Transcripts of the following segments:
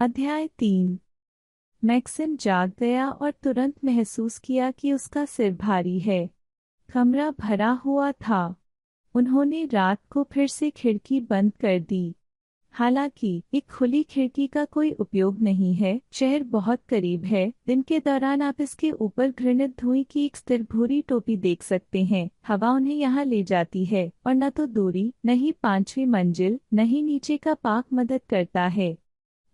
अध्याय 3। मैक्सिम जाग गया और तुरंत महसूस किया कि उसका सिर भारी है। कमरा भरा हुआ था। उन्होंने रात को फिर से खिड़की बंद कर दी। हालांकि एक खुली खिड़की का कोई उपयोग नहीं है, शहर बहुत करीब है। दिन के दौरान आप इसके ऊपर घृणित धुएं की एक स्थिर भूरी टोपी देख सकते हैं। हवा उन्हें यहाँ ले जाती है और न तो दूरी, न ही 5वीं मंजिल, न ही नीचे का पार्क मदद करता है।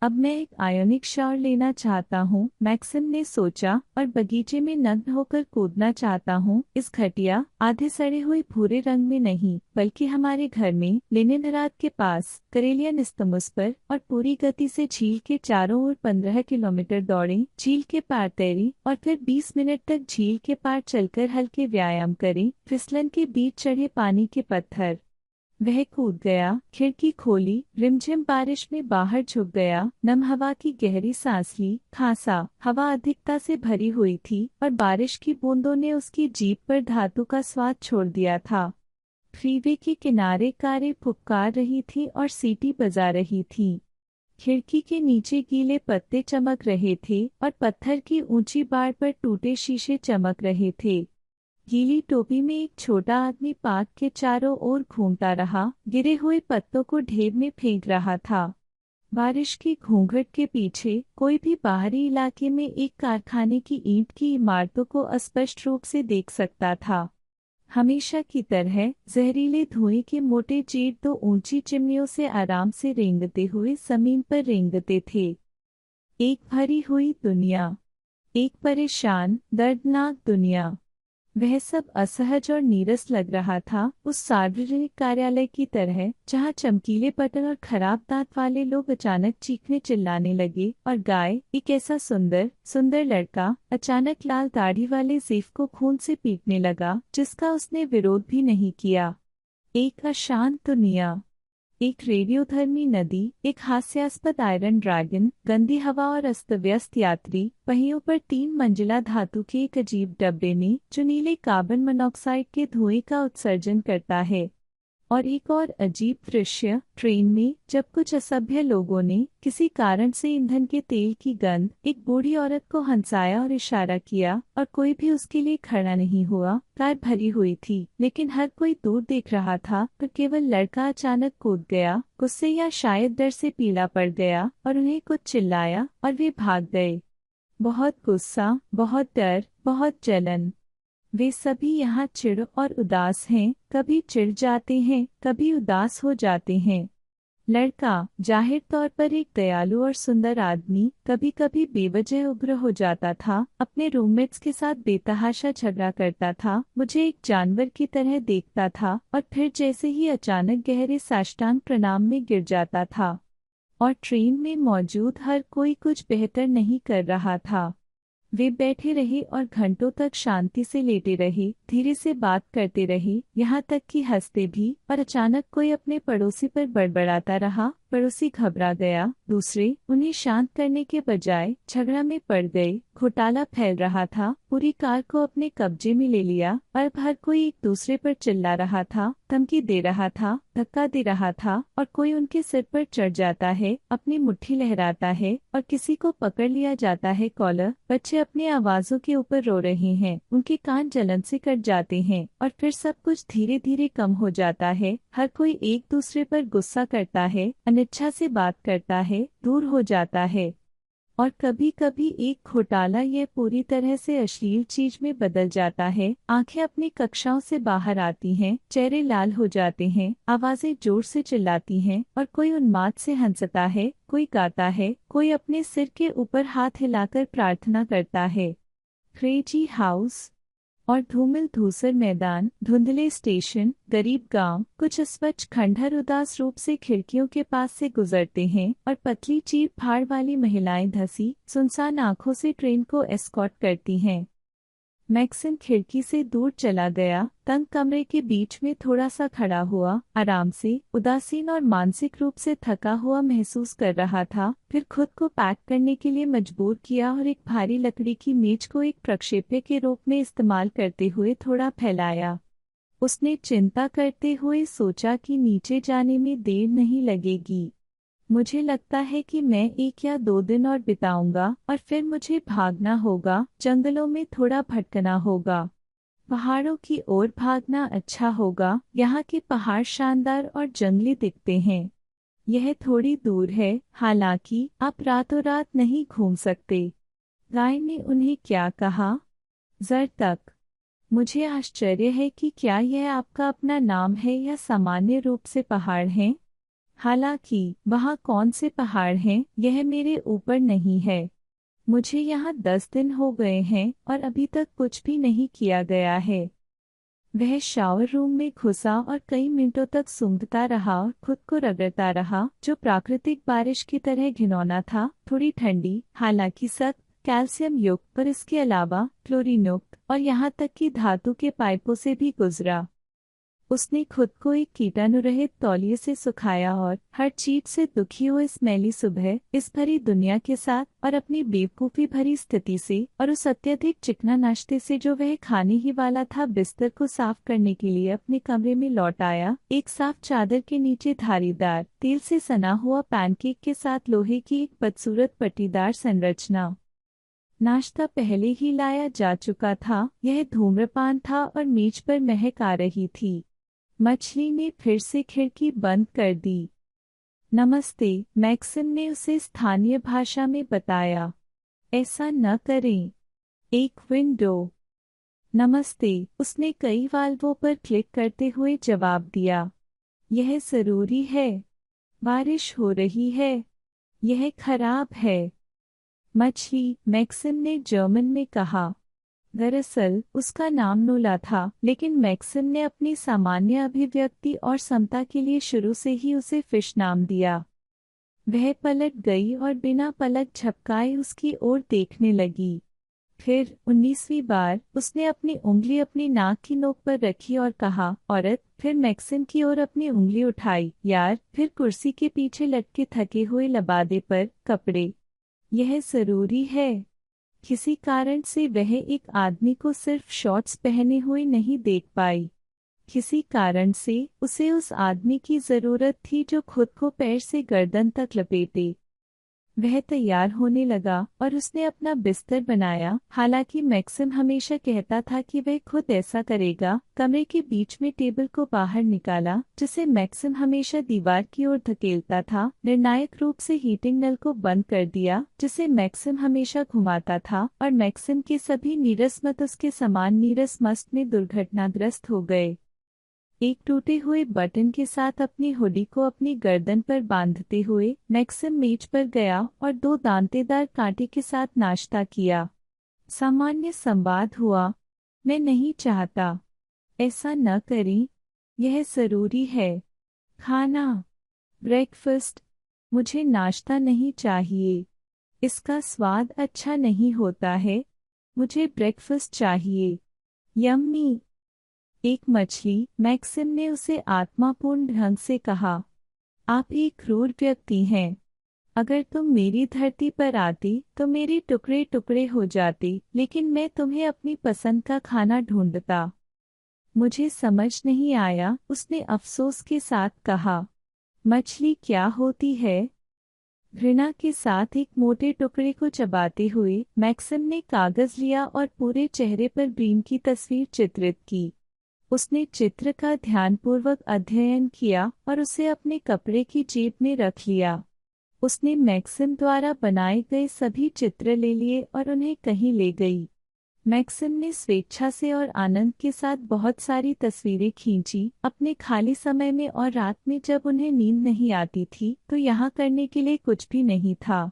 अब मैं एक आयोनिक शावर लेना चाहता हूँ, मैक्सिम ने सोचा, और बगीचे में नग्न होकर कूदना चाहता हूँ, इस घटिया आधे सड़े हुए भूरे रंग में नहीं, बल्कि हमारे घर में लेनिनग्राद के पास करेलियन इस्तमुस पर, और पूरी गति से झील के चारों ओर 15 किलोमीटर दौड़ें, झील के पार तैरें और फिर 20 मिनट तक झील के पार चलकर हल्के व्यायाम करें, फिसलन के बीच चढ़े पानी के पत्थर। वह कूद गया, खिड़की खोली, रिमझिम बारिश में बाहर झुक गया, नम हवा की गहरी सांस ली, खांसा। हवा अधिकता से भरी हुई थी और बारिश की बूंदों ने उसकी जीभ पर धातु का स्वाद छोड़ दिया था। फ्रीवे के किनारे कारें फुफकार रही थी और सीटी बजा रही थी। खिड़की के नीचे गीले पत्ते चमक रहे थे और पत्थर की ऊंची बाड़ पर टूटे शीशे चमक रहे थे। गीली टोपी में एक छोटा आदमी पार्क के चारों ओर घूमता रहा, गिरे हुए पत्तों को ढेर में फेंक रहा था। बारिश की घूंघट के पीछे कोई भी बाहरी इलाके में एक कारखाने की ईंट की इमारतों को अस्पष्ट रूप से देख सकता था। हमेशा की तरह जहरीले धुएं के मोटे चीर तो ऊंची चिमनियों से आराम से रेंगते हुए जमीन पर रेंगते थे। एक भरी हुई दुनिया, एक परेशान दर्दनाक दुनिया। वह सब असहज और नीरस लग रहा था, उस सार्वजनिक कार्यालय की तरह जहां चमकीले बटन और खराब दांत वाले लोग अचानक चीखने चिल्लाने लगे, और गाय, एक ऐसा सुंदर सुंदर लड़का, अचानक लाल दाढ़ी वाले जेफ को खून से पीटने लगा जिसका उसने विरोध भी नहीं किया। एक अशांत दुनिया, एक रेडियोधर्मी नदी, एक हास्यास्पद आयरन ड्रैगन, गंदी हवा और अस्त-व्यस्त यात्री, पहियों पर 3 मंजिला धातु के एक अजीब डब्बे में जो नीले कार्बन मोनोक्साइड के धुएं का उत्सर्जन करता है। और एक और अजीब दृश्य, ट्रेन में जब कुछ असभ्य लोगों ने किसी कारण से ईंधन के तेल की गंध, एक बूढ़ी औरत को हंसाया और इशारा किया, और कोई भी उसके लिए खड़ा नहीं हुआ। कार भरी हुई थी, लेकिन हर कोई दूर देख रहा था, पर केवल लड़का अचानक कूद गया, गुस्से या शायद डर से पीला पड़ गया, और उन्हें कुछ चिल्लाया और वे भाग गए। बहुत गुस्सा, बहुत डर, बहुत जलन। वे सभी यहाँ चिढ़ और उदास हैं, कभी चिढ़ जाते हैं, कभी उदास हो जाते हैं। लड़का, जाहिर तौर पर एक दयालु और सुंदर आदमी, कभी कभी बेवजह उग्र हो जाता था, अपने रूममेट्स के साथ बेतहाशा झगड़ा करता था, मुझे एक जानवर की तरह देखता था, और फिर जैसे ही अचानक गहरे साष्टांग प्रणाम में गिर जाता था। और ट्रेन में मौजूद हर कोई कुछ बेहतर नहीं कर रहा था। वे बैठे रहे और घंटों तक शांति से लेटे रहे, धीरे से बात करते रहे, यहाँ तक कि हंसते भी, और अचानक कोई अपने पड़ोसी पर बड़बड़ाता रहा। पड़ोसी घबरा गया, दूसरे उन्हें शांत करने के बजाय झगड़ा में पड़ गए। घोटाला फैल रहा था, पूरी कार को अपने कब्जे में ले लिया, और अब हर कोई एक दूसरे पर चिल्ला रहा था, धमकी दे रहा था, धक्का दे रहा था, और कोई उनके सिर पर चढ़ जाता है, अपनी मुट्ठी लहराता है, और किसी को पकड़ लिया जाता है कॉलर। बच्चे अपनी आवाजों के ऊपर रो रहे हैं, उनके कान जलन से कट जाते हैं, और फिर सब कुछ धीरे धीरे कम हो जाता है। हर कोई एक दूसरे पर गुस्सा करता है, अनिच्छा से बात करता है, दूर हो जाता है। और कभी कभी एक घोटाला यह पूरी तरह से अश्लील चीज में बदल जाता है। आंखें अपनी कक्षाओं से बाहर आती हैं, चेहरे लाल हो जाते हैं, आवाजें जोर से चिल्लाती हैं, और कोई उन्माद से हंसता है, कोई गाता है, कोई अपने सिर के ऊपर हाथ हिलाकर प्रार्थना करता है। क्रेजी हाउस और धूमिल धूसर मैदान, धुंधले स्टेशन, गरीब गांव, कुछ अस्वच्छ खंडहर उदास रूप से खिड़कियों के पास से गुजरते हैं, और पतली चीर फाड़ वाली महिलाएं धसी सुनसान आंखों से ट्रेन को एस्कॉर्ट करती हैं। मैक्सिम खिड़की से दूर चला गया, तंग कमरे के बीच में थोड़ा सा खड़ा हुआ, आराम से, उदासीन और मानसिक रूप से थका हुआ महसूस कर रहा था। फिर खुद को पैक करने के लिए मजबूर किया और एक भारी लकड़ी की मेज को एक प्रक्षेप्य के रूप में इस्तेमाल करते हुए थोड़ा फैलाया। उसने चिंता करते हुए सोचा कि नीचे जाने में देर नहीं लगेगी। मुझे लगता है कि मैं 1 या 2 दिन और बिताऊंगा और फिर मुझे भागना होगा, जंगलों में थोड़ा भटकना होगा। पहाड़ों की ओर भागना अच्छा होगा, यहाँ के पहाड़ शानदार और जंगली दिखते हैं। यह थोड़ी दूर है, हालांकि आप रातों रात नहीं घूम सकते। गाय ने उन्हें क्या कहा? जर तक। मुझे आश्चर्य है कि क्या यह आपका अपना नाम है या सामान्य रूप से पहाड़ हैं? हालांकि वहाँ कौन से पहाड़ हैं, यह मेरे ऊपर नहीं है। मुझे यहाँ 10 दिन हो गए हैं और अभी तक कुछ भी नहीं किया गया है। वह शावर रूम में घुसा और कई मिनटों तक सूंघता रहा और खुद को रगड़ता रहा, जो प्राकृतिक बारिश की तरह घिनौना था, थोड़ी ठंडी, हालांकि सख्त, कैल्शियम युक्त, पर इसके अलावा क्लोरीन युक्त, और यहाँ तक कि धातु के पाइपों से भी गुजरा। उसने खुद को एक कीटाणुरहित तौलिए से सुखाया और हर चीज से दुखी हुए इस मैली सुबह, इस भरी दुनिया के साथ और अपनी बेवकूफी भरी स्थिति से और उस अत्यधिक चिकना नाश्ते से जो वह खाने ही वाला था, बिस्तर को साफ करने के लिए अपने कमरे में लौट आया, एक साफ चादर के नीचे धारीदार तेल से सना हुआ पैनकेक के साथ लोहे की एक बदसूरत पट्टीदार संरचना। नाश्ता पहले ही लाया जा चुका था, यह धूम्रपान था और मेज पर महक आ रही थी। मछली ने फिर से खिड़की बंद कर दी। नमस्ते, मैक्सिम ने उसे स्थानीय भाषा में बताया। ऐसा न करें। एक विंडो। नमस्ते, उसने कई वाल्वों पर क्लिक करते हुए जवाब दिया। यह जरूरी है। बारिश हो रही है। यह खराब है। मछली, मैक्सिम ने जर्मन में कहा। दरअसल उसका नाम नोला था, लेकिन मैक्सिम ने अपनी सामान्य अभिव्यक्ति और समता के लिए शुरू से ही उसे फिश नाम दिया। वह पलट गई और बिना पलक झपकाए उसकी ओर देखने लगी। फिर 19वीं बार उसने अपनी उंगली अपनी नाक की नोक पर रखी और कहा, औरत। फिर मैक्सिम की ओर अपनी उंगली उठाई, यार। फिर कुर्सी के पीछे लटके थके हुए लबादे पर कपड़े। यह जरूरी है। किसी कारण से वह एक आदमी को सिर्फ शॉर्ट्स पहने हुए नहीं देख पाई। किसी कारण से उसे उस आदमी की जरूरत थी जो खुद को पैर से गर्दन तक लपेटे। वह तैयार होने लगा और उसने अपना बिस्तर बनाया, हालांकि मैक्सिम हमेशा कहता था कि वह खुद ऐसा करेगा। कमरे के बीच में टेबल को बाहर निकाला, जिसे मैक्सिम हमेशा दीवार की ओर धकेलता था। निर्णायक रूप से हीटिंग नल को बंद कर दिया, जिसे मैक्सिम हमेशा घुमाता था, और मैक्सिम के सभी नीरस मत उसके समान नीरस मस्त में दुर्घटनाग्रस्त हो गए। एक टूटे हुए बटन के साथ अपनी हुडी को अपनी गर्दन पर बांधते हुए मैक्सिम मेज पर गया और 2 दांतेदार कांटे के साथ नाश्ता किया। सामान्य संवाद हुआ। मैं नहीं चाहता। ऐसा न करें। यह जरूरी है। खाना। ब्रेकफास्ट। मुझे नाश्ता नहीं चाहिए। इसका स्वाद अच्छा नहीं होता है। मुझे ब्रेकफास्ट चाहिए। यम्मी। एक मछली, मैक्सिम ने उसे आत्मापूर्ण ढंग से कहा। आप एक क्रूर व्यक्ति हैं। अगर तुम मेरी धरती पर आती तो मेरे टुकड़े टुकड़े हो जाते, लेकिन मैं तुम्हें अपनी पसंद का खाना ढूंढता। मुझे समझ नहीं आया, उसने अफसोस के साथ कहा। मछली क्या होती है? घृणा के साथ एक मोटे टुकड़े को चबाते हुए मैक्सिम ने कागज लिया और पूरे चेहरे पर ब्रीम की तस्वीर चित्रित की। उसने चित्र का ध्यानपूर्वक अध्ययन किया और उसे अपने कपड़े की जेब में रख लिया। उसने मैक्सिम द्वारा बनाए गए सभी चित्र ले लिए और उन्हें कहीं ले गई। मैक्सिम ने स्वेच्छा से और आनंद के साथ बहुत सारी तस्वीरें खींची, अपने खाली समय में और रात में जब उन्हें नींद नहीं आती थी तो यहाँ करने के लिए कुछ भी नहीं था।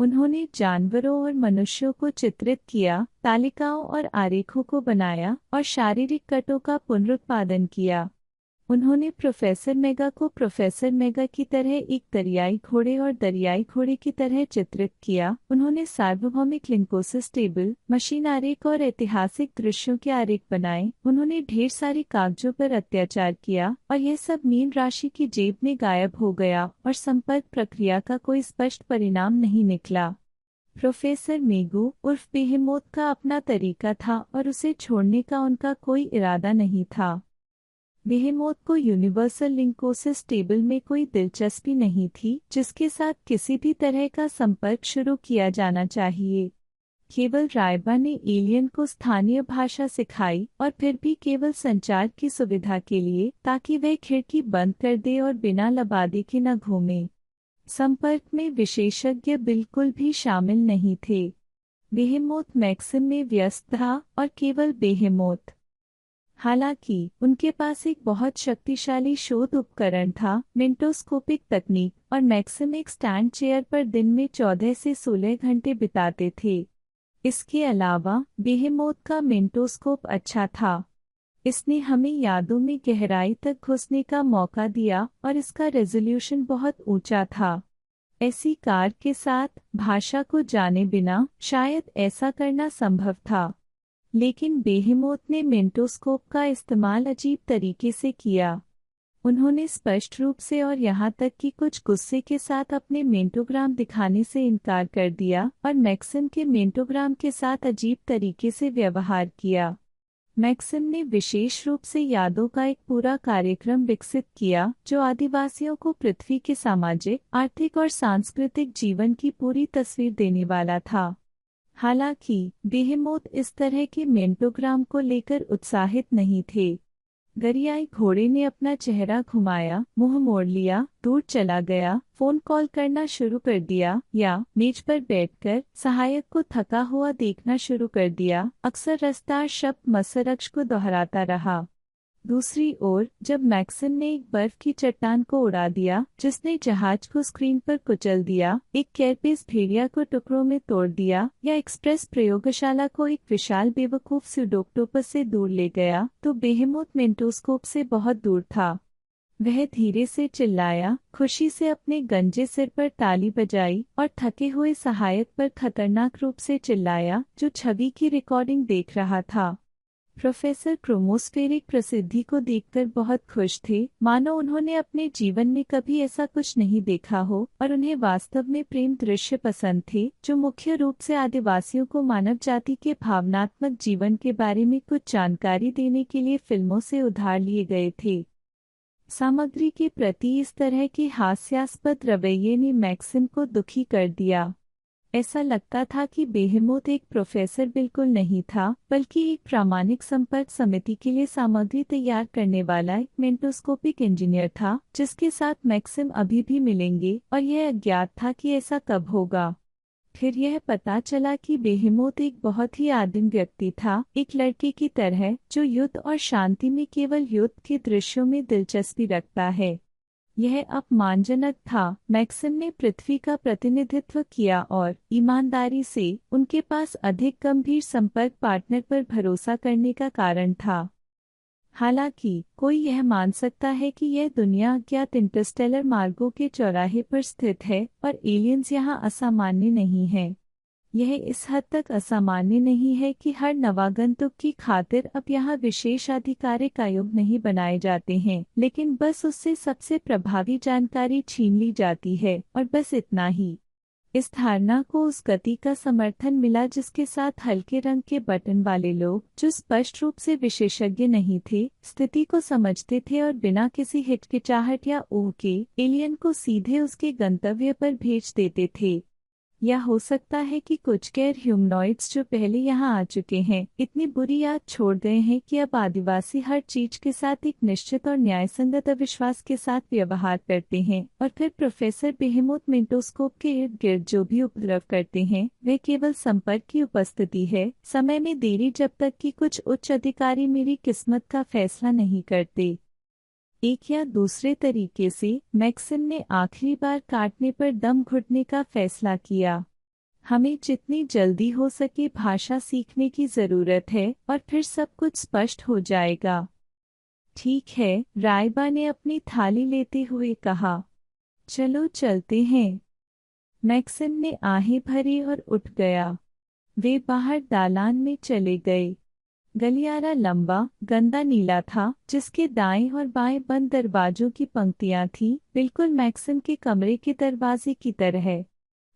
उन्होंने जानवरों और मनुष्यों को चित्रित किया, तालिकाओं और आरेखों को बनाया और शारीरिक कटों का पुनरुत्पादन किया। उन्होंने प्रोफेसर मेगा को प्रोफेसर मेगा की तरह एक दरियाई घोड़े और दरियाई घोड़े की तरह चित्रित किया। उन्होंने सार्वभौमिक लिंकोसिस टेबल, मशीन आरेख और ऐतिहासिक दृश्यों के आरेख बनाए। उन्होंने ढेर सारी कागजों पर अत्याचार किया और यह सब मीन राशि की जेब में गायब हो गया और संपर्क प्रक्रिया का कोई स्पष्ट परिणाम नहीं निकला। प्रोफेसर मेगू उर्फ बेहेमोथ का अपना तरीका था और उसे छोड़ने का उनका कोई इरादा नहीं था। बेहेमोथ को यूनिवर्सल लिंकोसिस टेबल में कोई दिलचस्पी नहीं थी जिसके साथ किसी भी तरह का संपर्क शुरू किया जाना चाहिए। केवल रायबा ने एलियन को स्थानीय भाषा सिखाई और फिर भी केवल संचार की सुविधा के लिए, ताकि वह खिड़की बंद कर दे और बिना लबादे के न घूमे। संपर्क में विशेषज्ञ बिल्कुल भी शामिल नहीं थे। बेहेमोथ मैक्सिम में व्यस्त था और केवल बेहेमोथ। हालांकि उनके पास एक बहुत शक्तिशाली शोध उपकरण था, मेंटोस्कोपिक तकनीक, और मैक्सिम एक स्टैंड चेयर पर दिन में 14 से 16 घंटे बिताते थे। इसके अलावा बेहेमोथ का मेंटोस्कोप अच्छा था। इसने हमें यादों में गहराई तक घुसने का मौका दिया और इसका रेजोल्यूशन बहुत ऊंचा था। ऐसी कार के साथ भाषा को जाने बिना शायद ऐसा करना संभव था, लेकिन बेहेमोथ ने मेंटोस्कोप का इस्तेमाल अजीब तरीके से किया। उन्होंने स्पष्ट रूप से और यहाँ तक कि कुछ गुस्से के साथ अपने मेंटोग्राम दिखाने से इनकार कर दिया और मैक्सिम के मेंटोग्राम के साथ अजीब तरीके से व्यवहार किया। मैक्सिम ने विशेष रूप से यादों का एक पूरा कार्यक्रम विकसित किया जो आदिवासियों को पृथ्वी के सामाजिक, आर्थिक और सांस्कृतिक जीवन की पूरी तस्वीर देने वाला था। हालांकि बेहेमोथ इस तरह के मेंटोग्राम को लेकर उत्साहित नहीं थे। गरियाई घोड़े ने अपना चेहरा घुमाया, मुंह मोड़ लिया, दूर चला गया, फोन कॉल करना शुरू कर दिया या मेज पर बैठकर सहायक को थका हुआ देखना शुरू कर दिया। अक्सर रफ्तार शब्द मसरक्ष को दोहराता रहा। दूसरी ओर, जब मैक्सिम ने एक बर्फ की चट्टान को उड़ा दिया जिसने जहाज को स्क्रीन पर कुचल दिया, एक कैरपेस भेड़िया को टुकड़ों में तोड़ दिया या एक्सप्रेस प्रयोगशाला को एक विशाल बेवकूफ स्यूडोक्टोपस से दूर ले गया, तो बेहेमोथ मेंटोस्कोप से बहुत दूर था। वह धीरे से चिल्लाया, खुशी से अपने गंजे सिर पर ताली बजाई और थके हुए सहायक पर खतरनाक रूप से चिल्लाया जो छवि की रिकॉर्डिंग देख रहा था। प्रोफेसर क्रोमोस्फेरिक प्रसिद्धि को देखकर बहुत खुश थे, मानो उन्होंने अपने जीवन में कभी ऐसा कुछ नहीं देखा हो, और उन्हें वास्तव में प्रेम दृश्य पसंद थे जो मुख्य रूप से आदिवासियों को मानव जाति के भावनात्मक जीवन के बारे में कुछ जानकारी देने के लिए फिल्मों से उधार लिए गए थे। सामग्री के प्रति इस तरह के हास्यास्पद रवैये ने मैक्सिम को दुखी कर दिया। ऐसा लगता था कि बेहेमोथ एक प्रोफेसर बिल्कुल नहीं था, बल्कि एक प्रामाणिक संपर्क समिति के लिए सामग्री तैयार करने वाला एक मेंटोस्कोपिक इंजीनियर था जिसके साथ मैक्सिम अभी भी मिलेंगे, और यह अज्ञात था कि ऐसा कब होगा। फिर यह पता चला कि बेहेमोथ एक बहुत ही आदिम व्यक्ति था, एक लड़के की तरह जो युद्ध और शांति में केवल युद्ध के दृश्यों में दिलचस्पी रखता है। यह अपमानजनक था। मैक्सिम ने पृथ्वी का प्रतिनिधित्व किया और ईमानदारी से उनके पास अधिक गंभीर संपर्क पार्टनर पर भरोसा करने का कारण था। हालांकि कोई यह मान सकता है कि यह दुनिया अज्ञात इंटरस्टेलर मार्गों के चौराहे पर स्थित है और एलियंस यहाँ असामान्य नहीं है। यह इस हद तक असामान्य नहीं है कि हर नवागंतुक की खातिर अब यहाँ विशेष आधिकारिक आयोग नहीं बनाए जाते हैं, लेकिन बस उससे सबसे प्रभावी जानकारी छीन ली जाती है, और बस इतना ही। इस धारणा को उस गति का समर्थन मिला जिसके साथ हल्के रंग के बटन वाले लोग, जो स्पष्ट रूप से विशेषज्ञ नहीं थे, स्थिति को समझते थे और बिना किसी हिचकिचाहट या ऊह के एलियन को सीधे उसके गंतव्य पर भेज देते थे। या हो सकता है कि कुछ गैर ह्यूमनॉइड्स जो पहले यहाँ आ चुके हैं इतनी बुरी याद छोड़ गए हैं कि अब आदिवासी हर चीज के साथ एक निश्चित और न्यायसंगत अविश्वास के साथ व्यवहार करते हैं, और फिर प्रोफेसर बेहेमोथ मेंटोस्कोप के इर्द गिर्द जो भी उपद्रव करते हैं वे केवल संपर्क की उपस्थिति है, समय में देरी, जब तक कि कुछ उच्च अधिकारी मेरी किस्मत का फैसला नहीं करते। एक या दूसरे तरीके से मैक्सिम ने आखिरी बार काटने पर दम घुटने का फैसला किया। हमें जितनी जल्दी हो सके भाषा सीखने की जरूरत है और फिर सब कुछ स्पष्ट हो जाएगा। ठीक है, रायबा ने अपनी थाली लेते हुए कहा। चलो चलते हैं। मैक्सिम ने आहें भरी और उठ गया। वे बाहर दालान में चले गए। गलियारा लंबा, गंदा नीला था, जिसके दाएं और बाएं बंद दरवाजों की पंक्तियां थीं, बिल्कुल मैक्सिम के कमरे के दरवाजे की तरह।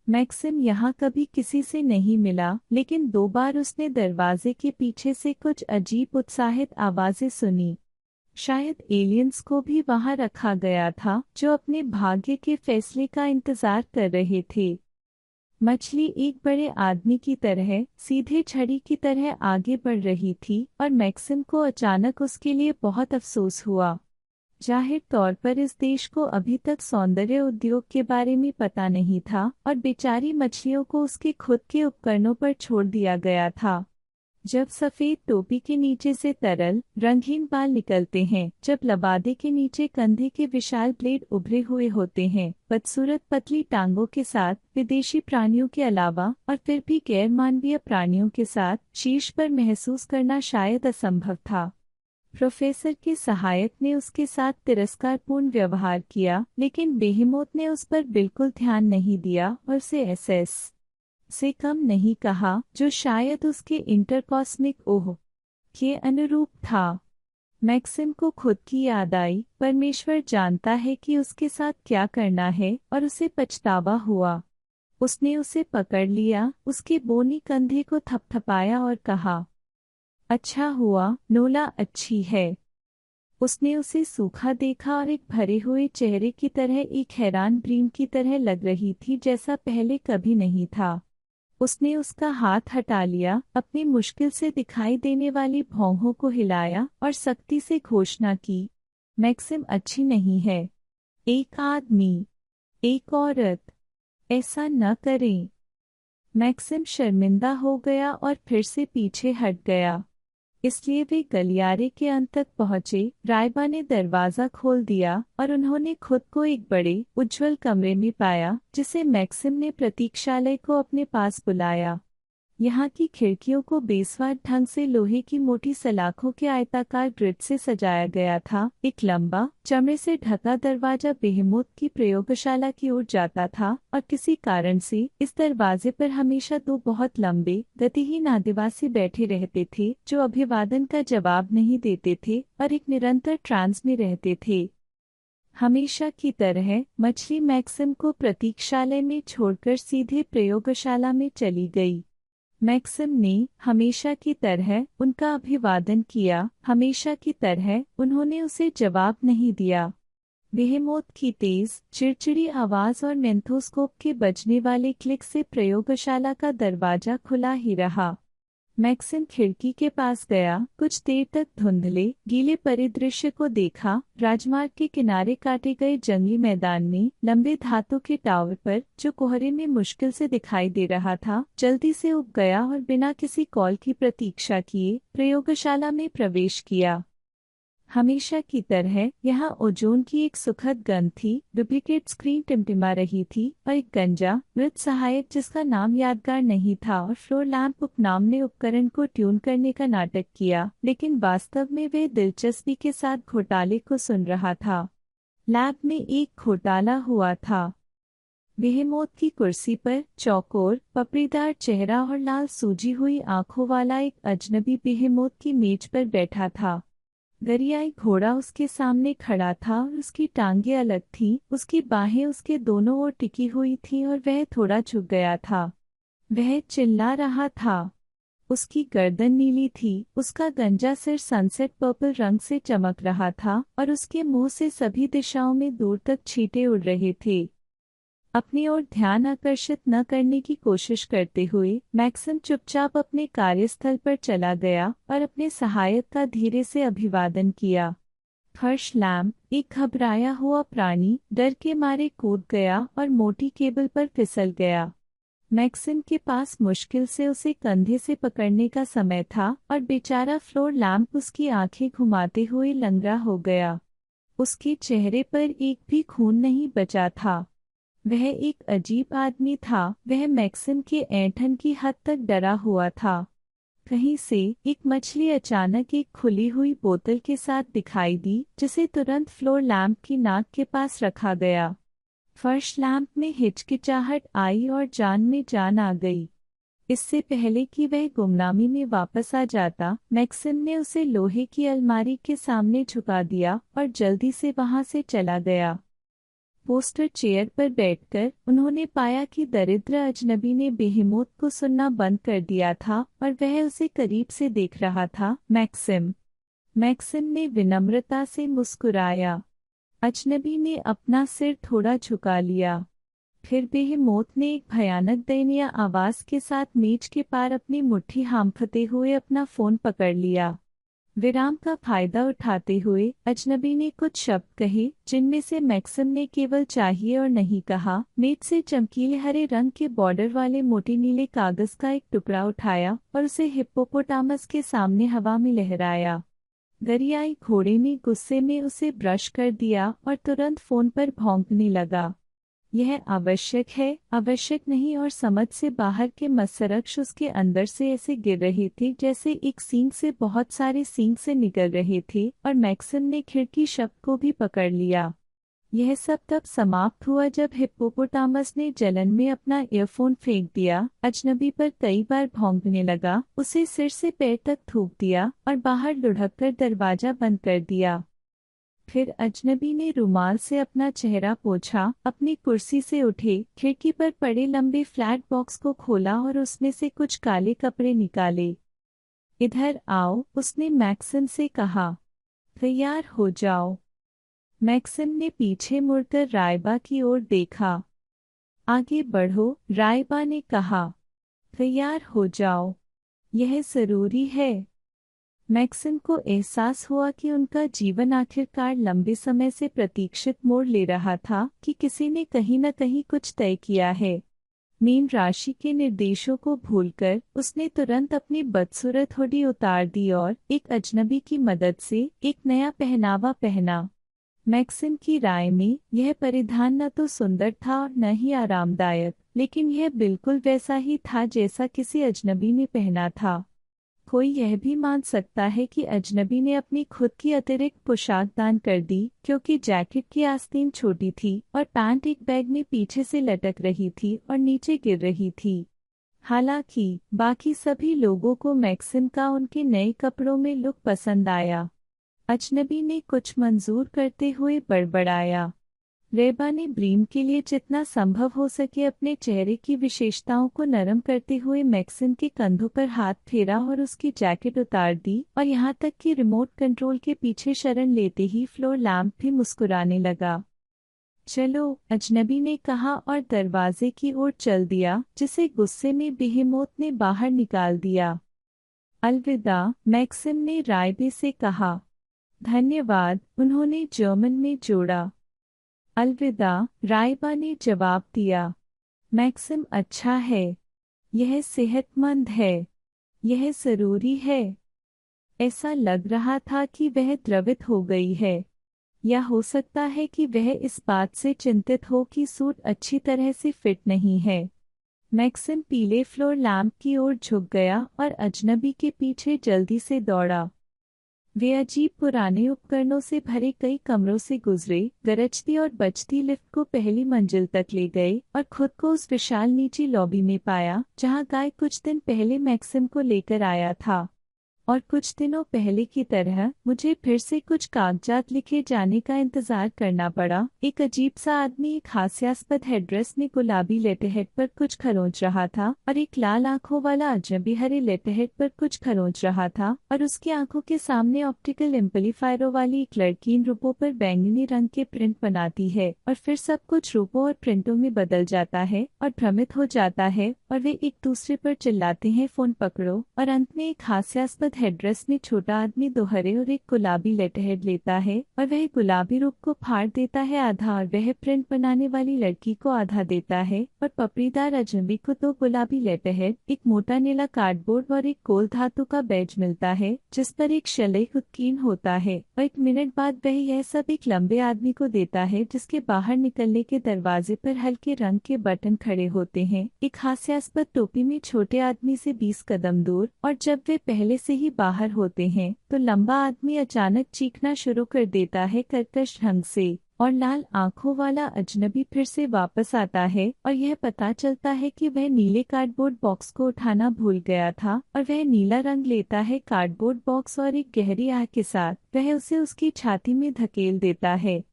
मैक्सिम यहाँ कभी किसी से नहीं मिला, लेकिन 2 बार उसने दरवाजे के पीछे से कुछ अजीब उत्साहित आवाजें सुनी। शायद एलियंस को भी वहां रखा गया था जो अपने भाग्य के फैसले का इंतजार कर रहे थे। मछली एक बड़े आदमी की तरह सीधे छड़ी की तरह आगे बढ़ रही थी और मैक्सिम को अचानक उसके लिए बहुत अफसोस हुआ। जाहिर तौर पर इस देश को अभी तक सौंदर्य उद्योग के बारे में पता नहीं था और बेचारी मछलियों को उसके खुद के उपकरणों पर छोड़ दिया गया था। जब सफेद टोपी के नीचे से तरल रंगीन बाल निकलते हैं, जब लबादे के नीचे कंधे के विशाल ब्लेड उभरे हुए होते हैं, बदसूरत पतली टांगों के साथ विदेशी प्राणियों के अलावा और फिर भी गैर मानवीय प्राणियों के साथ शीर्ष पर महसूस करना शायद असंभव था। प्रोफेसर के सहायक ने उसके साथ तिरस्कारपूर्ण व्यवहार किया, लेकिन बेहेमोथ ने उस पर बिल्कुल ध्यान नहीं दिया और उसे एसएस से कम नहीं कहा, जो शायद उसके इंटरकॉस्मिक ओह के अनुरूप था। मैक्सिम को खुद की याद आई, परमेश्वर जानता है कि उसके साथ क्या करना है, और उसे पछतावा हुआ। उसने उसे पकड़ लिया, उसके बोनी कंधे को थपथपाया और कहा, अच्छा हुआ, नोला अच्छी है। उसने उसे सूखा देखा और एक भरे हुए चेहरे की तरह, एक हैरान ब्रीम की तरह लग रही थी जैसा पहले कभी नहीं था। उसने उसका हाथ हटा लिया, अपनी मुश्किल से दिखाई देने वाली भौहों को हिलाया और सख्ती से घोषणा की, मैक्सिम अच्छी नहीं है। एक आदमी, एक औरत, ऐसा न करें। मैक्सिम शर्मिंदा हो गया और फिर से पीछे हट गया। इसलिए वे गलियारे के अंत तक पहुंचे। रायबा ने दरवाज़ा खोल दिया और उन्होंने खुद को एक बड़े उज्ज्वल कमरे में पाया, जिसे मैक्सिम ने प्रतीक्षालय को अपने पास बुलाया। यहाँ की खिड़कियों को बेस्वाद ढंग से लोहे की मोटी सलाखों के आयताकार ग्रिड से सजाया गया था। एक लंबा चमड़े से ढका दरवाजा बेहेमोथ की प्रयोगशाला की ओर जाता था और किसी कारण से इस दरवाजे पर हमेशा दो बहुत लंबे गतिहीन आदिवासी बैठे रहते थे, जो अभिवादन का जवाब नहीं देते थे और एक निरंतर ट्रांस में रहते थे। हमेशा की तरह मछली मैक्सिम को प्रतीक्षालय में छोड़कर सीधे प्रयोगशाला में चली गई। मैक्सिम ने हमेशा की तरह उनका अभिवादन किया। हमेशा की तरह उन्होंने उसे जवाब नहीं दिया। बेहेमोथ की तेज चिड़चिड़ी आवाज और मेंथोस्कोप के बजने वाले क्लिक से प्रयोगशाला का दरवाजा खुला ही रहा। मैक्सिम खिड़की के पास गया, कुछ देर तक धुंधले गीले परिदृश्य को देखा। राजमार्ग के किनारे काटे गए जंगली मैदान में लंबे धातु के टावर पर, जो कोहरे में मुश्किल से दिखाई दे रहा था, जल्दी से उब गया और बिना किसी कॉल की प्रतीक्षा किए प्रयोगशाला में प्रवेश किया। हमेशा की तरह यहाँ ओजोन की एक सुखद गंध थी। डुप्लीकेट स्क्रीन टिमटिमा रही थी और एक गंजा मृत सहायक, जिसका नाम यादगार नहीं था, और फ्लोर लैंप उपनाम ने उपकरण को ट्यून करने का नाटक किया, लेकिन वास्तव में वे दिलचस्पी के साथ घोटाले को सुन रहा था। लैब में एक घोटाला हुआ था। बेहेमोथ की कुर्सी पर चौकोर पपड़ीदार चेहरा और लाल सूजी हुई आंखों वाला एक अजनबी बेहेमोथ की मेज पर बैठा था। दरियाई घोड़ा उसके सामने खड़ा था और उसकी टांगें अलग थीं, उसकी बाहें उसके दोनों ओर टिकी हुई थीं और वह थोड़ा झुक गया था। वह चिल्ला रहा था। उसकी गर्दन नीली थी, उसका गंजा सिर सनसेट पर्पल रंग से चमक रहा था और उसके मुंह से सभी दिशाओं में दूर तक छींटे उड़ रहे थे। अपनी ओर ध्यान आकर्षित न करने की कोशिश करते हुए मैक्सिम चुपचाप अपने कार्यस्थल पर चला गया और अपने सहायक का धीरे से अभिवादन किया। हर्ष लैम्प, एक घबराया हुआ प्राणी, डर के मारे कूद गया और मोटी केबल पर फिसल गया। मैक्सिम के पास मुश्किल से उसे कंधे से पकड़ने का समय था और बेचारा फ्लोर लैम्प उसकी आंखें घुमाते हुए लंगड़ा हो गया। उसके चेहरे पर एक भी खून नहीं बचा था। वह एक अजीब आदमी था। वह मैक्सिम के ऐंठन की हद तक डरा हुआ था। कहीं से एक मछली अचानक एक खुली हुई बोतल के साथ दिखाई दी, जिसे तुरंत फ्लोर लैंप की नाक के पास रखा गया। फर्श लैंप में हिचकिचाहट आई और जान में जान आ गई। इससे पहले कि वह गुमनामी में वापस आ जाता, मैक्सिम ने उसे लोहे की अलमारी के सामने झुका दिया और जल्दी से वहां से चला गया। पोस्टर चेयर पर बैठकर उन्होंने पाया कि दरिद्र अजनबी ने बेहेमोथ को सुनना बंद कर दिया था और वह उसे करीब से देख रहा था। मैक्सिम मैक्सिम ने विनम्रता से मुस्कुराया। अजनबी ने अपना सिर थोड़ा झुका लिया। फिर बेहेमोत ने एक भयानक दयनीय आवाज के साथ मेज के पार अपनी मुट्ठी हांफते हुए अपना फोन पकड़ लिया। विराम का फायदा उठाते हुए अजनबी ने कुछ शब्द कहे, जिनमें से मैक्सिम ने केवल चाहिए और नहीं कहा। मेज से चमकीले हरे रंग के बॉर्डर वाले मोटे नीले कागज का एक टुकड़ा उठाया और उसे हिप्पोपोटामस के सामने हवा में लहराया। दरियाई घोड़े ने गुस्से में उसे ब्रश कर दिया और तुरंत फोन पर भौंकने लगा। यह आवश्यक है, आवश्यक नहीं। और समझ से बाहर के मसरक्ष उसके अंदर से ऐसे गिर रहे थे जैसे एक सींग से बहुत सारे सींग से निकल रहे थे। और मैक्सिम ने खिड़की शब्द को भी पकड़ लिया। यह सब तब समाप्त हुआ जब हिप्पोपोटामस ने जलन में अपना ईयरफोन फेंक दिया, अजनबी पर कई बार भौंकने लगा, उसे सिर से पैर तक थूक दिया और बाहर लुढ़क कर दरवाजा बंद कर दिया। फिर अजनबी ने रुमाल से अपना चेहरा पोंछा, अपनी कुर्सी से उठे, खिड़की पर पड़े लंबे फ्लैट बॉक्स को खोला और उसमें से कुछ काले कपड़े निकाले। इधर आओ, उसने मैक्सिम से कहा। तैयार हो जाओ। मैक्सिम ने पीछे मुड़कर रायबा की ओर देखा। आगे बढ़ो, रायबा ने कहा। तैयार हो जाओ, यह जरूरी है। मैक्सिम को एहसास हुआ कि उनका जीवन आखिरकार लंबे समय से प्रतीक्षित मोड़ ले रहा था, कि किसी ने कहीं न कहीं कुछ तय किया है। मीन राशि के निर्देशों को भूलकर उसने तुरंत अपनी बदसूरत हुडी उतार दी और एक अजनबी की मदद से एक नया पहनावा पहना। मैक्सिम की राय में यह परिधान न तो सुंदर था और न ही आरामदायक, लेकिन यह बिल्कुल वैसा ही था जैसा किसी अजनबी ने पहना था। कोई यह भी मान सकता है कि अजनबी ने अपनी खुद की अतिरिक्त पोशाक दान कर दी, क्योंकि जैकेट की आस्तीन छोटी थी और पैंट एक बैग में पीछे से लटक रही थी और नीचे गिर रही थी। हालांकि बाकी सभी लोगों को मैक्सिम का उनके नए कपड़ों में लुक पसंद आया। अजनबी ने कुछ मंजूर करते हुए बड़बड़ाया। रेबा ने ब्रीम के लिए जितना संभव हो सके अपने चेहरे की विशेषताओं को नरम करते हुए मैक्सिम के कंधों पर हाथ फेरा और उसकी जैकेट उतार दी, और यहाँ तक कि रिमोट कंट्रोल के पीछे शरण लेते ही फ्लोर लैंप भी मुस्कुराने लगा। चलो, अजनबी ने कहा और दरवाजे की ओर चल दिया, जिसे गुस्से में बेहेमोत ने बाहर निकाल दिया। अलविदा, मैक्सिम ने रायबे से कहा। धन्यवाद, उन्होंने जर्मन में जोड़ा। अलविदा, रायबा ने जवाब दिया। मैक्सिम अच्छा है। यह सेहतमंद है। यह जरूरी है। ऐसा लग रहा था कि वह द्रवित हो गई है, या हो सकता है कि वह इस बात से चिंतित हो कि सूट अच्छी तरह से फिट नहीं है। मैक्सिम पीले फ्लोर लैंप की ओर झुक गया और अजनबी के पीछे जल्दी से दौड़ा। वे अजीब पुराने उपकरणों से भरे कई कमरों से गुजरे, गरजती और बजती लिफ्ट को पहली मंजिल तक ले गए और खुद को उस विशाल नीची लॉबी में पाया, जहां गाय कुछ दिन पहले मैक्सिम को लेकर आया था। और कुछ दिनों पहले की तरह मुझे फिर से कुछ कागजात लिखे जाने का इंतजार करना पड़ा। एक अजीब सा आदमी एक हास्यास्पद हेड्रेस में गुलाबी लेटरहेड पर कुछ खरोंच रहा था और एक लाल आंखों वाला अजनबी हरे लेटरहेड पर कुछ खरोंच रहा था, और उसकी आंखों के सामने ऑप्टिकल एम्पलीफायरों वाली एक लड़की इन रूपों पर बैंगनी रंग के प्रिंट बनाती है, और फिर सब कुछ रूपों और प्रिंटों में बदल जाता है और भ्रमित हो जाता है, और वे एक दूसरे पर चिल्लाते हैं, फोन पकड़ो। और अंत में एक हास्यास्पद हेड्रेस में छोटा आदमी दो हरे और एक गुलाबी लेटरहेड लेता है और वह गुलाबी रूप को फाड़ देता है आधा, और वह प्रिंट बनाने वाली लड़की को आधा देता है, और पपड़ीदार अजनबी को दो गुलाबी लेटरहेड, एक मोटा नीला कार्डबोर्ड और एक गोल धातु का बैज मिलता है, जिस पर एक शलेख उत्कीर्ण होता है। और 1 मिनट बाद वह यह सब एक लंबे आदमी को देता है, जिसके बाहर निकलने के दरवाजे पर हल्के रंग के बटन खड़े होते हैं, एक हास्यास्पद टोपी में छोटे आदमी से 20 कदम दूर। और जब वे पहले से ही बाहर होते हैं तो लंबा आदमी अचानक चीखना शुरू कर देता है कर्कश ढंग से, और लाल आंखों वाला अजनबी फिर से वापस आता है और यह पता चलता है कि वह नीले कार्डबोर्ड बॉक्स को उठाना भूल गया था, और वह नीला रंग लेता है कार्डबोर्ड बॉक्स और एक गहरी आह के साथ वह उसे उसकी छाती में धकेल देता है।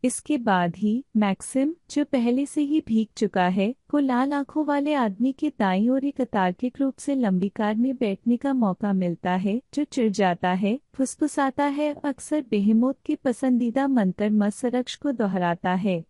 इसके बाद ही मैक्सिम, जो पहले से ही भीग चुका है, को लाल आंखों वाले आदमी के दाईं ओर एक अतार्किक रूप से लंबी कार में बैठने का मौका मिलता है, जो चिढ़ जाता है, फुसफुसाता है और अक्सर बेहेमोत के पसंदीदा मंत्र मसरक्ष को दोहराता है।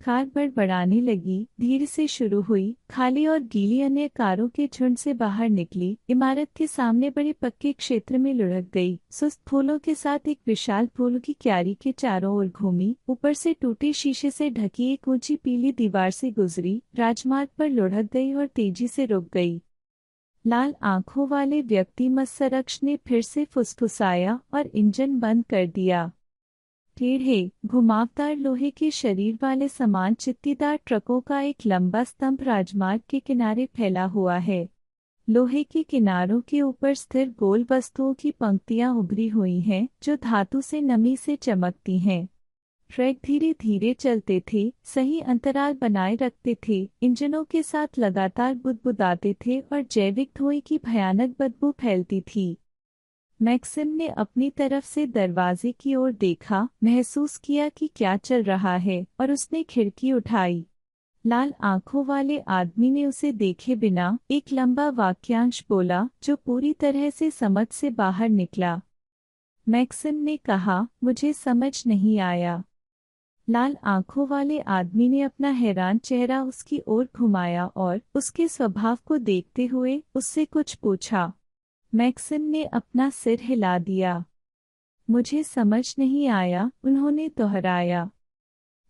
कार बड़बड़ाने लगी, धीरे से शुरू हुई, खाली और गीली अन्य कारों के झुंड से बाहर निकली, इमारत के सामने बड़े पक्के क्षेत्र में लुढ़क गई, सुस्त फूलों के साथ एक विशाल फूलों की क्यारी के चारों ओर घूमी, ऊपर से टूटे शीशे से ढकी एक ऊंची पीली दीवार से गुजरी, राजमार्ग पर लुढ़क गई और तेजी से रुक गई। लाल आंखों वाले व्यक्ति मसरक्ष ने फिर से फुसफुसाया और इंजन बंद कर दिया। टेढ़े, घुमावदार लोहे के शरीर वाले समान चित्तीदार ट्रकों का एक लंबा स्तंभ राजमार्ग के किनारे फैला हुआ है। लोहे के किनारों के ऊपर स्थिर गोल वस्तुओं की पंक्तियां उभरी हुई हैं, जो धातु से नमी से चमकती हैं। ट्रक धीरे धीरे चलते थे, सही अंतराल बनाए रखते थे, इंजनों के साथ लगातार बुदबुदाते थे और जैविक धुएं की भयानक बदबू फैलती थी। मैक्सिम ने अपनी तरफ से दरवाजे की ओर देखा, महसूस किया कि क्या चल रहा है, और उसने खिड़की उठाई। लाल आंखों वाले आदमी ने उसे देखे बिना एक लंबा वाक्यांश बोला, जो पूरी तरह से समझ से बाहर निकला। मैक्सिम ने कहा, मुझे समझ नहीं आया। लाल आंखों वाले आदमी ने अपना हैरान चेहरा उसकी ओर घुमाया और उसके स्वभाव को देखते हुए उससे कुछ पूछा। मैक्सिम ने अपना सिर हिला दिया। मुझे समझ नहीं आया, उन्होंने दोहराया।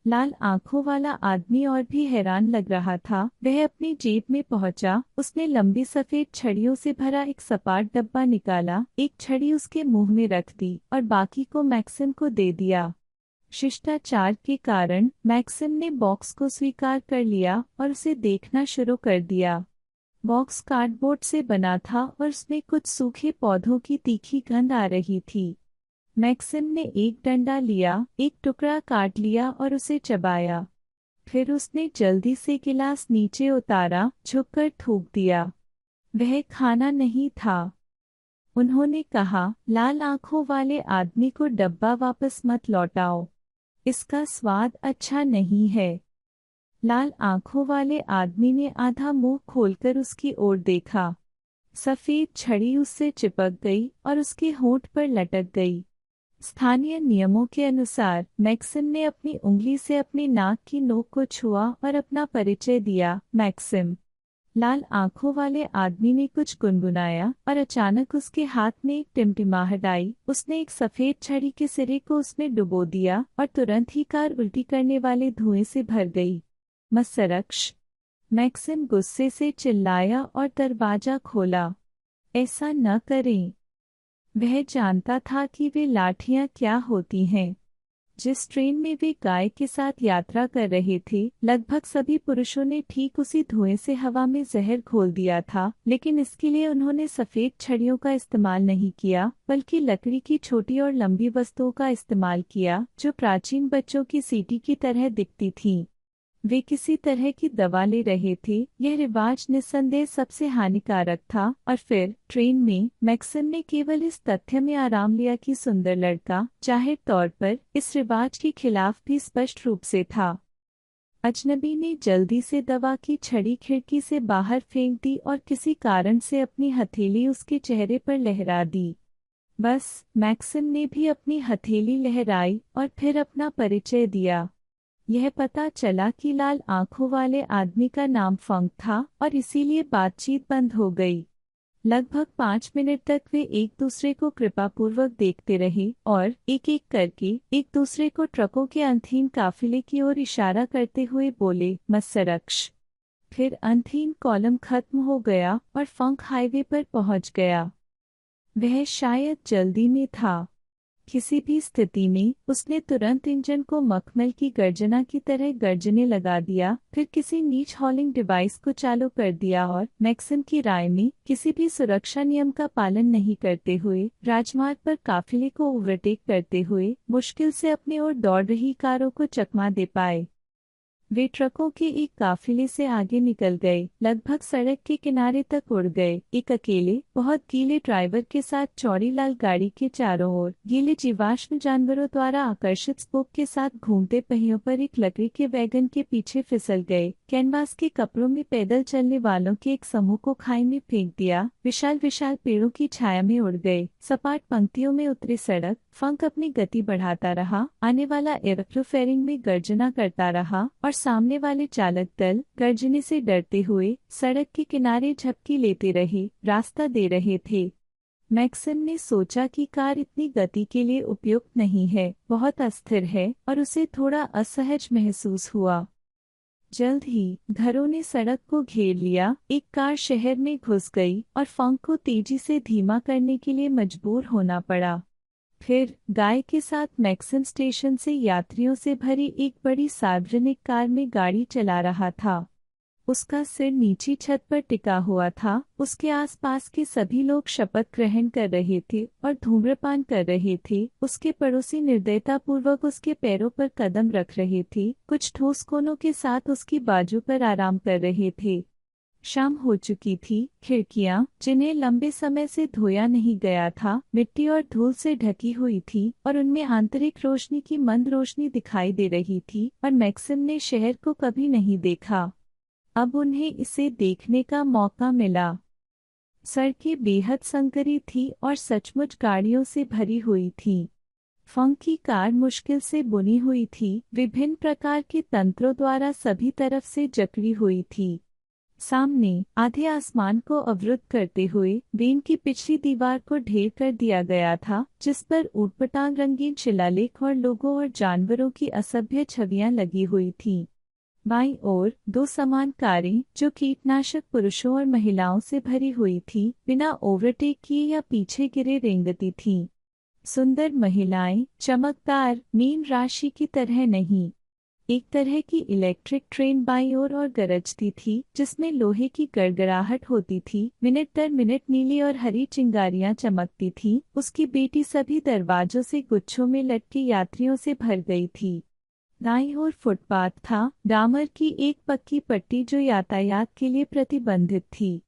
लाल आंखों वाला आदमी और भी हैरान लग रहा था। वह अपनी जेब में पहुंचा, उसने लंबी सफेद छड़ियों से भरा एक सपाट डब्बा निकाला, एक छड़ी उसके मुंह में रख दी और बाकी को मैक्सिम को दे दिया। शिष्टाचार के कारण मैक्सिम ने बॉक्स को स्वीकार कर लिया और उसे देखना शुरू कर दिया। बॉक्स कार्डबोर्ड से बना था और उसमें कुछ सूखे पौधों की तीखी गंध आ रही थी। मैक्सिम ने एक डंडा लिया, एक टुकड़ा काट लिया और उसे चबाया। फिर उसने जल्दी से गिलास नीचे उतारा, झुककर थूक दिया। वह खाना नहीं था। उन्होंने कहा, लाल आंखों वाले आदमी को डब्बा वापस मत लौटाओ। इसका स्वाद अच्छा नहीं है। लाल आंखों वाले आदमी ने आधा मुंह खोलकर उसकी ओर देखा। सफेद छड़ी उससे चिपक गई और उसके होंठ पर लटक गई। स्थानीय नियमों के अनुसार मैक्सिम ने अपनी उंगली से अपनी नाक की नोक को छुआ और अपना परिचय दिया, मैक्सिम। लाल आंखों वाले आदमी ने कुछ गुनगुनाया और अचानक उसके हाथ में एक टिमटिमाहट आई। उसने एक सफेद छड़ी के सिरे को उसमें डुबो दिया और तुरंत ही कार उल्टी करने वाले धुएं से भर गई। मसरक्ष! मैक्सिम गुस्से से चिल्लाया और दरवाजा खोला। ऐसा न करें। वह जानता था कि वे लाठियां क्या होती हैं। जिस ट्रेन में वे गाय के साथ यात्रा कर रहे थे, लगभग सभी पुरुषों ने ठीक उसी धुएं से हवा में जहर घोल दिया था, लेकिन इसके लिए उन्होंने सफेद छड़ियों का इस्तेमाल नहीं किया, बल्कि लकड़ी की छोटी और लंबी वस्तुओं का इस्तेमाल किया, जो प्राचीन बच्चों की सीटी की तरह दिखती थीं। वे किसी तरह की दवा ले रहे थे। यह रिवाज निस्संदेह सबसे हानिकारक था। और फिर ट्रेन में मैक्सिम ने केवल इस तथ्य में आराम लिया कि सुंदर लड़का जाहिर तौर पर इस रिवाज के खिलाफ भी स्पष्ट रूप से था। अजनबी ने जल्दी से दवा की छड़ी खिड़की से बाहर फेंक दी और किसी कारण से अपनी हथेली उसके चेहरे पर लहरा दी। बस मैक्सिम ने भी अपनी हथेली लहराई और फिर अपना परिचय दिया। यह पता चला कि लाल आंखों वाले आदमी का नाम फंक था और इसीलिए बातचीत बंद हो गई। लगभग 5 मिनट तक वे एक दूसरे को कृपापूर्वक देखते रहे और एक एक करके एक दूसरे को ट्रकों के अंतहीन काफिले की ओर इशारा करते हुए बोले, मसरक्ष। फिर अंतहीन कॉलम खत्म हो गया और फंक हाईवे पर पहुंच गया। वह शायद जल्दी में था। किसी भी स्थिति में उसने तुरंत इंजन को मखमल की गर्जना की तरह गर्जने लगा दिया, फिर किसी नीच हॉलिंग डिवाइस को चालू कर दिया और मैक्सिम की राय में किसी भी सुरक्षा नियम का पालन नहीं करते हुए राजमार्ग पर काफिले को ओवरटेक करते हुए मुश्किल से अपनी ओर दौड़ रही कारों को चकमा दे पाए। वे ट्रकों के एक काफिले से आगे निकल गए, लगभग सड़क के किनारे तक उड़ गए। एक अकेले बहुत गीले ड्राइवर के साथ चौड़ी लाल गाड़ी के चारों ओर गीले जीवाश्म जानवरों द्वारा आकर्षित स्पोक के साथ घूमते पहियों पर एक लकड़ी के वैगन के पीछे फिसल गए। कैनवास के कपड़ों में पैदल चलने वालों के एक समूह को खाई में फेंक दिया। विशाल विशाल पेड़ों की छाया में उड़ गए। सपाट पंक्तियों में उतरी सड़क। फंक अपनी गति बढ़ाता रहा। आने वाला एयरफ्लो में गर्जना करता रहा और सामने वाले चालक दल गर्जने से डरते हुए सड़क के किनारे झपकी लेते रहे, रास्ता दे रहे थे। मैक्सिम ने सोचा कि कार इतनी गति के लिए उपयुक्त नहीं है, बहुत अस्थिर है, और उसे थोड़ा असहज महसूस हुआ। जल्द ही घरों ने सड़क को घेर लिया। एक कार शहर में घुस गई और फंक को तेजी से धीमा करने के लिए मजबूर होना पड़ा। फिर गाय के साथ मैक्सिम स्टेशन से यात्रियों से भरी एक बड़ी सार्वजनिक कार में गाड़ी चला रहा था। उसका सिर नीची छत पर टिका हुआ था। उसके आसपास के सभी लोग शपथ ग्रहण कर रहे थे और धूम्रपान कर रहे थे। उसके पड़ोसी निर्दयतापूर्वक उसके पैरों पर कदम रख रहे थे, कुछ ठोस कोनों के साथ उसकी बाजू पर आराम कर रहे थे। शाम हो चुकी थी। खिड़कियां, जिन्हें लंबे समय से धोया नहीं गया था, मिट्टी और धूल से ढकी हुई थी और उनमें आंतरिक रोशनी की मंद रोशनी दिखाई दे रही थी। और मैक्सिम ने शहर को कभी नहीं देखा। अब उन्हें इसे देखने का मौका मिला। सड़कें बेहद संकरी थी और सचमुच गाड़ियों से भरी हुई थी। फंक की कार मुश्किल से बुनी हुई थी, विभिन्न प्रकार के तंत्रों द्वारा सभी तरफ से जकड़ी हुई थी। सामने आधे आसमान को अवरुद्ध करते हुए वेन की पिछली दीवार को ढेर कर दिया गया था, जिस पर ऊटपटांग रंगीन शिलालेख और लोगों और जानवरों की असभ्य छवियां लगी हुई थीं। बाईं ओर दो समान कारें, जो कीटनाशक पुरुषों और महिलाओं से भरी हुई थी, बिना ओवरटेक किए या पीछे गिरे रेंगती थीं। सुंदर महिलाएं, चमकदार, मीन राशि की तरह नहीं। एक तरह की इलेक्ट्रिक ट्रेन बाईं ओर और गरजती थी, जिसमें लोहे की गड़गड़ाहट होती थी। मिनट दर मिनट नीली और हरी चिंगारियां चमकती थीं। उसकी बेटी सभी दरवाजों से गुच्छों में लटके यात्रियों से भर गई थी। दाईं ओर फुटपाथ था, डामर की एक पक्की पट्टी जो यातायात के लिए प्रतिबंधित थी।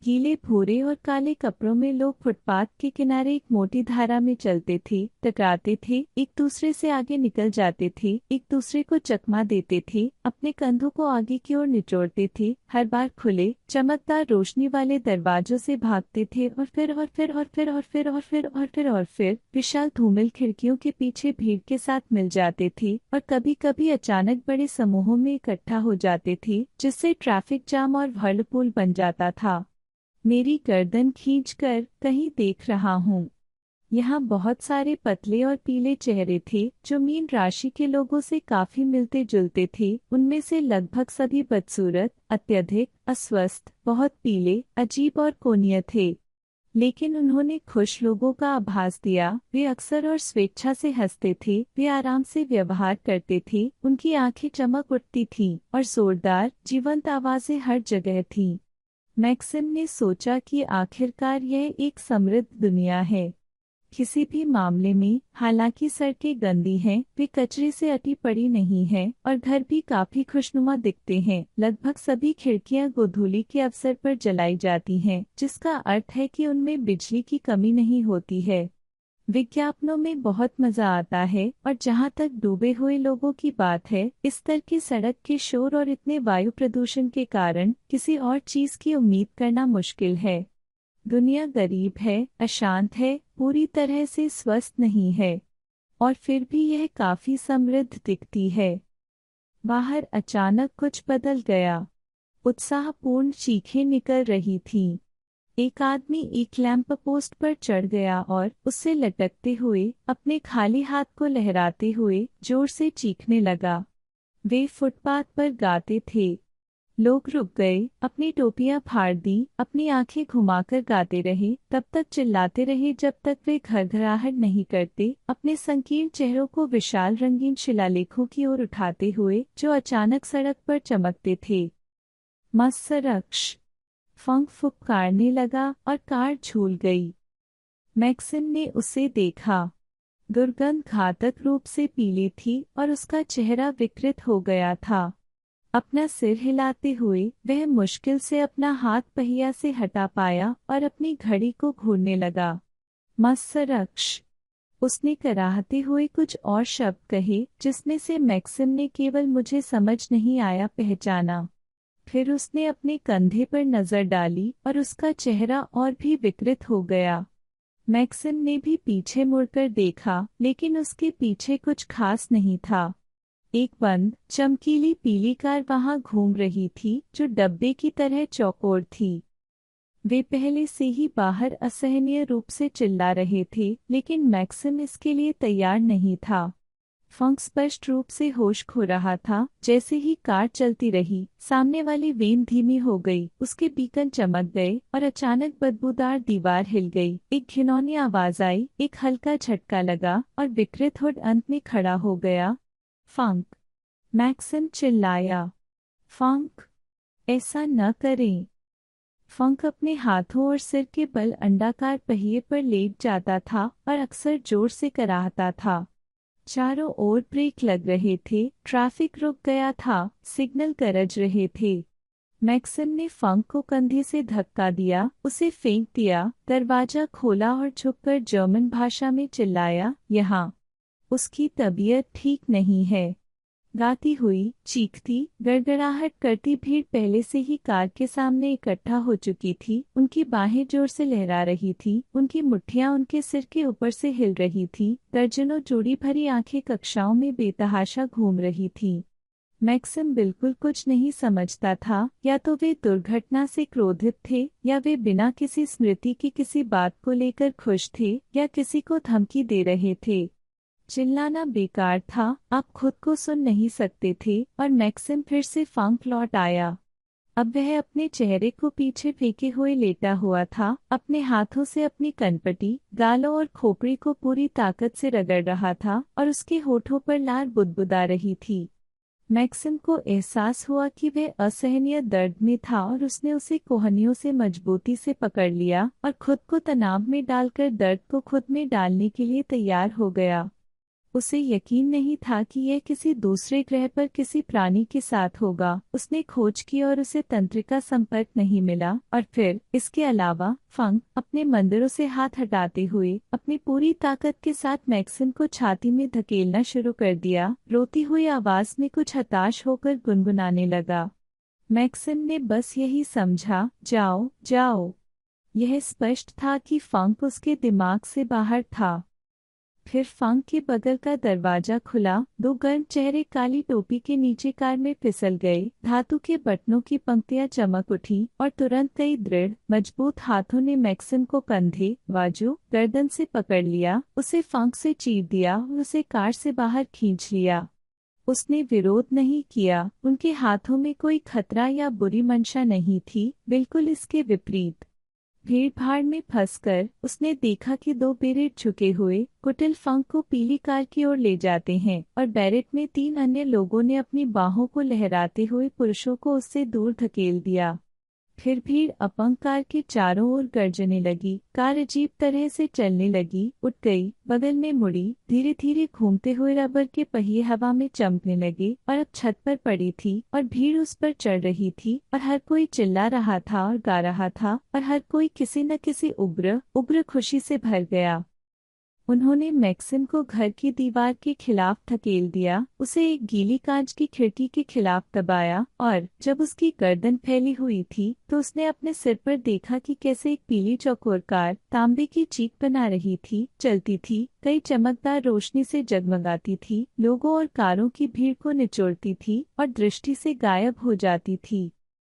गीले भूरे और काले कपड़ों में लोग फुटपाथ के किनारे एक मोटी धारा में चलते थे, टकराते थे, एक दूसरे से आगे निकल जाते थे, एक दूसरे को चकमा देते थे, अपने कंधों को आगे की ओर निचोड़ते थे, हर बार खुले चमकदार रोशनी वाले दरवाजों से भागते थे और फिर और फिर और फिर और फिर और फिर और फिर और फिर विशाल धूमिल खिड़कियों के पीछे भीड़ के साथ मिल जाते थे और कभी कभी अचानक बड़े समूहों में इकट्ठा हो जाते थे, जिससे ट्रैफिक जाम और व्हर्लपूल बन जाता था। मेरी गर्दन खींचकर कहीं देख रहा हूँ। यहाँ बहुत सारे पतले और पीले चेहरे थे, जो मीन राशि के लोगों से काफी मिलते जुलते थे। उनमें से लगभग सभी बदसूरत, अत्यधिक अस्वस्थ, बहुत पीले, अजीब और कोणीय थे। लेकिन उन्होंने खुश लोगों का आभास दिया। वे अक्सर और स्वेच्छा से हंसते थे, वे आराम से व्यवहार करते थे, उनकी आंखें चमक उठती थीं और जोरदार, जीवंत आवाजें हर जगह थीं। मैक्सिम ने सोचा कि आखिरकार यह एक समृद्ध दुनिया है। किसी भी मामले में, हालांकि सड़कें गंदी हैं, वे कचरे से अटी पड़ी नहीं हैं और घर भी काफी खुशनुमा दिखते हैं। लगभग सभी खिड़कियां गोधूली के अवसर पर जलाई जाती हैं, जिसका अर्थ है कि उनमें बिजली की कमी नहीं होती है। विज्ञापनों में बहुत मजा आता है, और जहां तक डूबे हुए लोगों की बात है, इस तरह की सड़क के शोर और इतने वायु प्रदूषण के कारण किसी और चीज की उम्मीद करना मुश्किल है। दुनिया गरीब है, अशांत है, पूरी तरह से स्वस्थ नहीं है, और फिर भी यह काफी समृद्ध दिखती है। बाहर अचानक कुछ बदल गया। उत्साहपूर्ण चीखें निकल रही थीं। एक आदमी एक लैंप पोस्ट पर चढ़ गया और उससे लटकते हुए, अपने खाली हाथ को लहराते हुए जोर से चीखने लगा। वे फुटपाथ पर गाते थे। लोग रुक गए, अपनी टोपियां फाड़ दी, अपनी आंखें घुमाकर गाते रहे, तब तक चिल्लाते रहे जब तक वे घरघराहट नहीं करते, अपने संकीर्ण चेहरों को विशाल रंगीन शिलालेखों की ओर उठाते हुए, जो अचानक सड़क पर चमकते थे। मत्सरक्ष! फंक फुफकारने लगा और कार झूल गई। मैक्सिम ने उसे देखा। दुर्गंध घातक रूप से पीली थी और उसका चेहरा विकृत हो गया था। अपना सिर हिलाते हुए वह मुश्किल से अपना हाथ पहिया से हटा पाया और अपनी घड़ी को घूरने लगा। मत्सरक्ष, उसने कराहते हुए कुछ और शब्द कहे जिसमें से मैक्सिम ने केवल मुझे समझ नहीं आया पहचाना। फिर उसने अपने कंधे पर नजर डाली और उसका चेहरा और भी विकृत हो गया। मैक्सिम ने भी पीछे मुड़कर देखा, लेकिन उसके पीछे कुछ खास नहीं था। एक बंद चमकीली पीली कार वहां घूम रही थी जो डब्बे की तरह चौकोर थी। वे पहले से ही बाहर असहनीय रूप से चिल्ला रहे थे, लेकिन मैक्सिम इसके लिए तैयार नहीं था। फंक स्पष्ट रूप से होश खो रहा था। जैसे ही कार चलती रही, सामने वाली वेन धीमी हो गई, उसके बीकन चमक गए और अचानक बदबूदार दीवार हिल गई। एक घिनौनी आवाज आई, एक हल्का झटका लगा और विकृत हुड अंत में खड़ा हो गया। फंक! मैक्सिम चिल्लाया। फंक! ऐसा न करें। फंक अपने हाथों और सिर के बल अंडाकार पहिए पर लेट जाता था और अक्सर जोर से कराहता था। चारों ओर ब्रेक लग रहे थे, ट्रैफिक रुक गया था, सिग्नल गरज रहे थे। मैक्सिम ने फंक को कंधे से धक्का दिया, उसे फेंक दिया, दरवाजा खोला और झुककर जर्मन भाषा में चिल्लाया, यहाँ! उसकी तबीयत ठीक नहीं है। गाती हुई, चीखती, गड़गड़ाहट करती भीड़ पहले से ही कार के सामने इकट्ठा हो चुकी थी। उनकी बाहें जोर से लहरा रही थी, उनकी मुट्ठियां उनके सिर के ऊपर से हिल रही थी। दर्जनों जोड़ी भरी आंखें कक्षाओं में बेतहाशा घूम रही थी। मैक्सिम बिल्कुल कुछ नहीं समझता था। या तो वे दुर्घटना से क्रोधित थे, या वे बिना किसी स्मृति की किसी बात को लेकर खुश थे, या किसी को धमकी दे रहे थे। चिल्लाना बेकार था, आप खुद को सुन नहीं सकते थे। और मैक्सिम फिर से फंक लौट आया। अब वह अपने चेहरे को पीछे फेंके हुए लेटा हुआ था, अपने हाथों से अपनी कनपटी, गालों और खोपड़ी को पूरी ताकत से रगड़ रहा था और उसके होठों पर लार बुदबुदा रही थी। मैक्सिम को एहसास हुआ कि वह असहनीय दर्द में था और उसने उसे कोहनियों से मजबूती से पकड़ लिया और खुद को तनाव में डालकर दर्द को खुद में डालने के लिए तैयार हो गया। उसे यकीन नहीं था कि यह किसी दूसरे ग्रह पर किसी प्राणी के साथ होगा। उसने खोज की और उसे तंत्रिका संपर्क नहीं मिला। और फिर इसके अलावा फंक अपने मंदिरों से हाथ हटाते हुए अपनी पूरी ताकत के साथ मैक्सिम को छाती में धकेलना शुरू कर दिया। रोती हुई आवाज में कुछ हताश होकर गुनगुनाने लगा। मैक्सिम ने बस यही समझा, जाओ जाओ। यह स्पष्ट था कि फंक उसके दिमाग से बाहर था। फिर फंक के बगल का दरवाजा खुला। दो गर्म चेहरे काली टोपी के नीचे कार में फिसल गए। धातु के बटनों की पंक्तियां चमक उठी और तुरंत कई दृढ़ मजबूत हाथों ने मैक्सिम को कंधे, बाजू, गर्दन से पकड़ लिया, उसे फंक से चीर दिया और उसे कार से बाहर खींच लिया। उसने विरोध नहीं किया। उनके हाथों में कोई खतरा या बुरी मंशा नहीं थी, बिल्कुल इसके विपरीत। भीड़ भाड़ में फंसकर उसने देखा कि दो बेरेट झुके हुए कुटिल फंक को पीली कार की ओर ले जाते हैं और बैरेट में तीन अन्य लोगों ने अपनी बाहों को लहराते हुए पुरुषों को उससे दूर धकेल दिया। फिर भीड़ अपंग कार के चारों ओर गर्जने लगी। कार अजीब तरह से चलने लगी, उठ गई, बगल में मुड़ी, धीरे धीरे घूमते हुए रबर के पहिए हवा में चमकने लगे और अब छत पर पड़ी थी और भीड़ उस पर चढ़ रही थी और हर कोई चिल्ला रहा था और गा रहा था और हर कोई किसी न किसी उग्र खुशी से भर गया। उन्होंने मैक्सिम को घर की दीवार के खिलाफ धकेल दिया, उसे एक गीली कांच की खिड़की के खिलाफ दबाया और जब उसकी गर्दन फैली हुई थी तो उसने अपने सिर पर देखा कि कैसे एक पीली चौकोर कार तांबे की चीख बना रही थी, चलती थी, कई चमकदार रोशनी से जगमगाती थी, लोगों और कारों की भीड़ को निचोड़ती थी और दृष्टि से गायब हो जाती थी।